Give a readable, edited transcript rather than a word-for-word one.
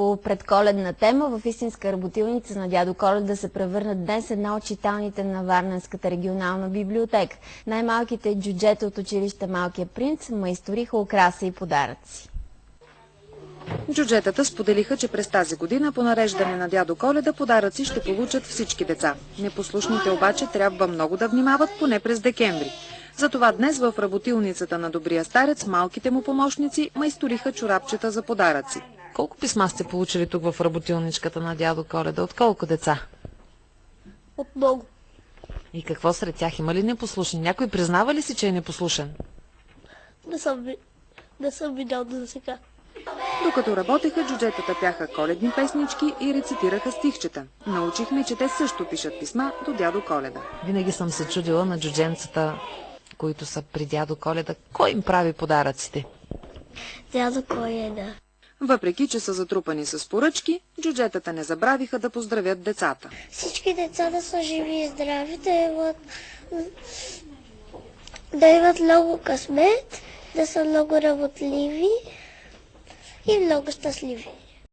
по предколедна тема в истинска работилница на дядо Коледа се превърна днес една от читалните на Варненската регионална библиотека. Най-малките джуджета от училище Малкия принц майсториха украси и подаръци. Джуджетата споделиха, че през тази година по нареждане на дядо Коледа подаръци ще получат всички деца. Непослушните обаче трябва много да внимават поне през декември. Затова днес в работилницата на добрия старец малките му помощници майсториха чорапчета за подаръци. Колко писма сте получили тук в работилничката на дядо Коледа? От колко деца? От много. И какво сред тях? Има ли непослушни? Някой признава ли си, че е непослушен? Не съм видял до сега. Докато работеха, джуджетата пяха коледни песнички и рецитираха стихчета. Научихме, че те също пишат писма до дядо Коледа. Винаги съм се чудила на джудженцата, които са при дядо Коледа. Кой им прави подаръците? Дядо Коледа. Въпреки, че са затрупани с поръчки, джуджетата не забравиха да поздравят децата. Всички деца да са живи и здрави, да имат много късмет, да са много работливи и много щастливи.